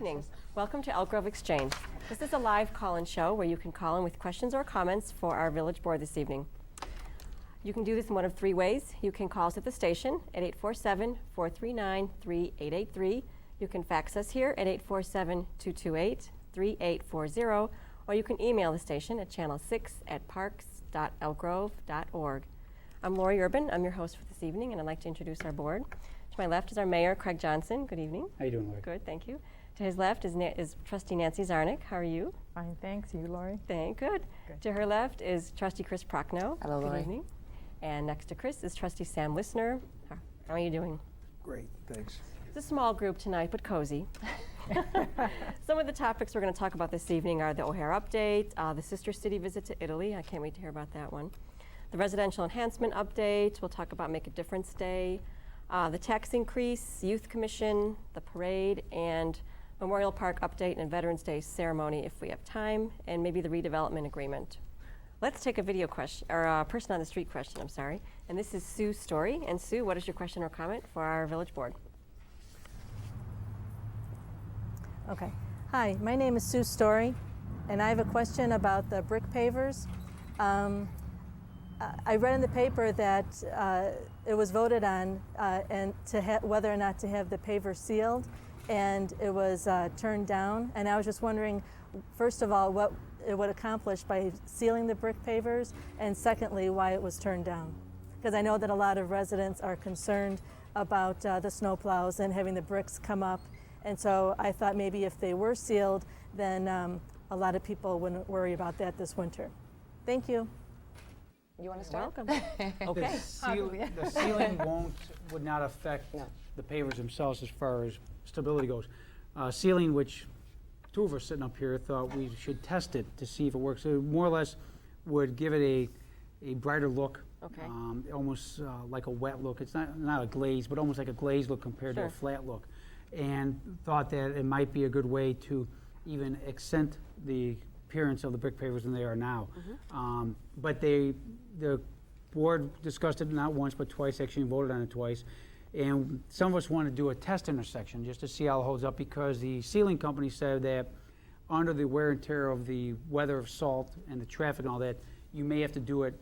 evening. Welcome to Elk Grove Exchange. This is a live call-in show where you can call in with questions or comments for our village board this evening. You can do this in one of three ways. You can call us at the station at 847-439-3883. You can fax us here at 847-228-3840, or you can email the station at channel6@parks.elkgrove.org. I'm Lori Urban. I'm your host for this evening, and I'd like to introduce our board. To my left is our mayor, Craig Johnson. Good evening. How you doing, Lori? Good, thank you. To his left is trustee Nancy Zarnick. How are you? Fine, thanks. You, Lori? Good. To her left is trustee Chris Prochnow. Hello, Good Lori. evening. And next to Chris is trustee Sam Lissner. How are you doing? Great, thanks. It's a small group tonight, but cozy. Some of the topics we're going to talk about this evening are the O'Hare update, the sister city visit to Italy. I can't wait to hear about that one. The residential enhancement update. We'll talk about Make a Difference Day. The tax increase, youth commission, the parade, and Memorial Park update and Veterans Day ceremony if we have time, and maybe the redevelopment agreement. Let's take a video question, or a person on the street question, I'm sorry. And this is Sue Storey. And Sue, what is your question or comment for our village board? Okay. Hi, my name is Sue Storey, and I have a question about the brick pavers. I read in the paper that it was voted on and whether or not to have the paver sealed, and it was turned down. And I was just wondering, first of all, what it would accomplish by sealing the brick pavers, and secondly, why it was turned down. Because I know that a lot of residents are concerned about the snowplows and having the bricks come up. And so I thought maybe if they were sealed, then a lot of people wouldn't worry about that this winter. Thank you. You want to start? Welcome. Okay. The ceiling would not affect the pavers themselves as far as stability goes. Ceiling, which two of us sitting up here thought we should test it to see if it works. It more or less would give it a brighter look, Okay. Almost like a wet look. It's not a glaze, but almost like a glaze look compared to a flat look. And thought that it might be a good way to even accent the appearance of the brick pavers than they are now. But the board discussed it not once but twice, actually voted on it twice. And some of us want to do a test intersection just to see how it holds up, because the ceiling company said that under the wear and tear of the weather of salt and the traffic and all that, you may have to do it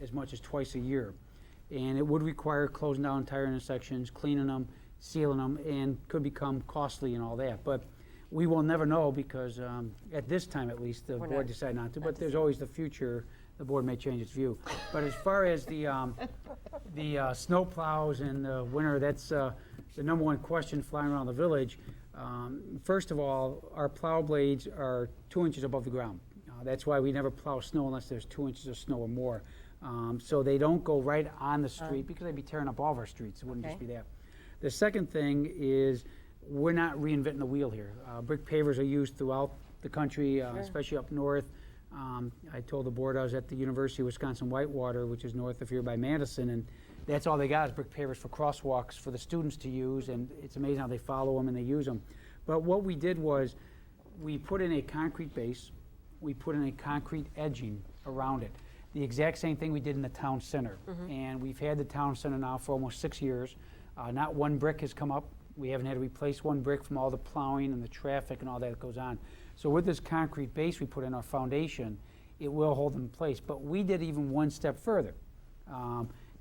as much as twice a year. And it would require closing down entire intersections, cleaning them, sealing them, and could become costly and all that. But we will never know, because at this time at least, the board decided not to, but there's always the future. The board may change its view. But as far as the snow plows in the winter, that's the number one question flying around the village. First of all, our plow blades are 2 inches above the ground. That's why we never plow snow unless there's 2 inches of snow or more. So they don't go right on the street, because they'd be tearing up all of our streets. It wouldn't just be that. The second thing is we're not reinventing the wheel here. Brick pavers are used throughout the country, especially up north. I told the board I was at the University of Wisconsin-Whitewater, which is north of here by Madison, and that's all they got is brick pavers for crosswalks for the students to use, and it's amazing how they follow them and they use them. But what we did was we put in a concrete base, we put in a concrete edging around it. The exact same thing we did in the town center. And we've had the town center now for almost 6 years. Not one brick has come up. We haven't had to replace one brick from all the plowing and the traffic and all that goes on. So with this concrete base we put in our foundation, it will hold them in place. But we did even one step further,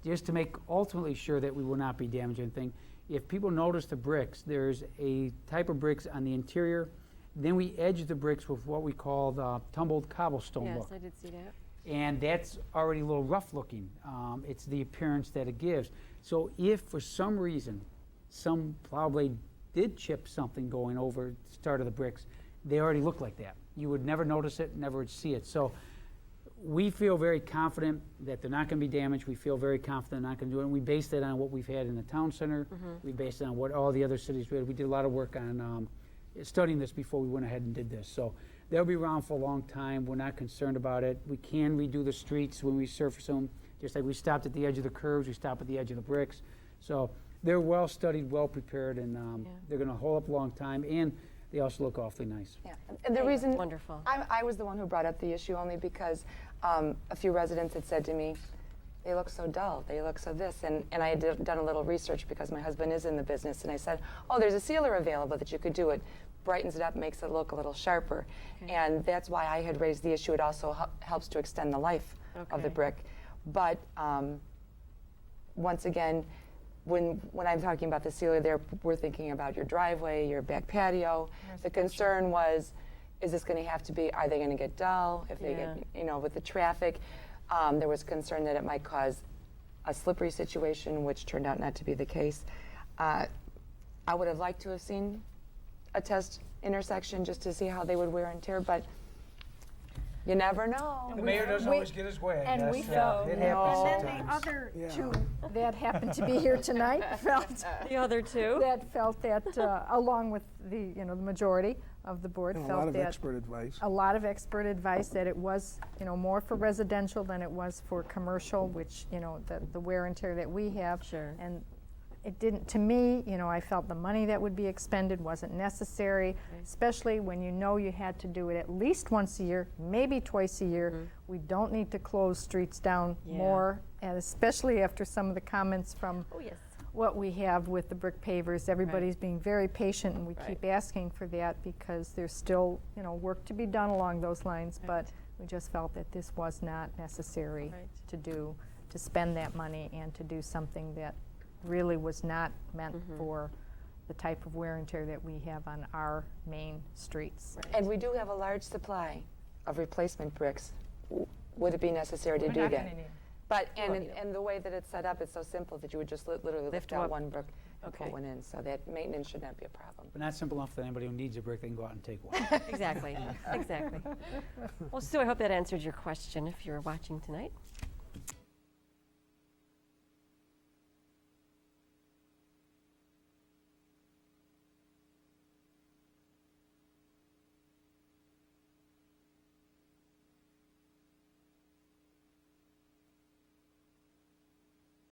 just to make ultimately sure that we will not be damaging anything. If people notice the bricks, there's a type of bricks on the interior. Then we edge the bricks with what we call the tumbled cobblestone look. Yes, I did see that. And that's already a little rough looking. It's the appearance that it gives. So if for some reason some plow blade did chip something going over the start of the bricks, they already look like that. You would never notice it, never would see it. So we feel very confident that they're not going to be damaged. We feel very confident they're not going to do it. And we based it on what we've had in the town center. We based it on what all the other cities did. We did a lot of work on studying this before we went ahead and did this. So they'll be around for a long time. We're not concerned about it. We can redo the streets when we surface them, just like we stopped at the edge of the curves, we stop at the edge of the bricks. So they're well studied, well prepared, and they're going to hold up a long time, and they also look awfully nice. Yeah, and the reason Wonderful. I was the one who brought up the issue only because a few residents had said to me, they look so dull, they look so this, and I had done a little research because my husband is in the business, and I said, oh, there's a sealer available that you could do it. brightens it up, makes it look a little sharper. And that's why I had raised the issue. It also helps to extend the life of the Okay. brick. But once again, when I'm talking about the sealer there, we're thinking about your driveway, your back patio. The concern was, is this going to have to be, are they going to get dull if they Yeah. get, you know, with the traffic? There was concern that it might cause a slippery situation, which turned out not to be the case. I would have liked to have seen a test intersection just to see how they would wear and tear, but you never know. The mayor doesn't always get his way, I And guess. we felt, It and happens then sometimes. the other two that happened to be here tonight felt The other two? that along with the, you know, the majority of the board And a felt lot of that expert advice. a lot of expert advice that it was, you know, more for residential than it was for commercial, which, you know, the wear and tear that we have. Sure. And it didn't, to me, you know, I felt the money that would be expended wasn't necessary, especially when you know you had to do it at least once a year, maybe twice a year. We don't need to close streets down Yeah. more, and especially after some of the comments from Oh, yes. what we have with the brick pavers. Everybody's being very patient, and we keep asking for that because there's still, you know, work to be done along those lines. But we just felt that this was not necessary Right. to do, to spend that money and to do something that really was not meant for the type of wear and tear that we have on our main streets. And we do have a large supply of replacement bricks. Would it be necessary to do that? But, and the way that it's set up, it's so simple that you would just literally lift Lift out up. one brick and Okay. put one in, so that maintenance should not be a problem. But not simple enough that anybody who needs a brick, they can go out and take one. Exactly, exactly. Well, Sue, I hope that answered your question if you're watching tonight.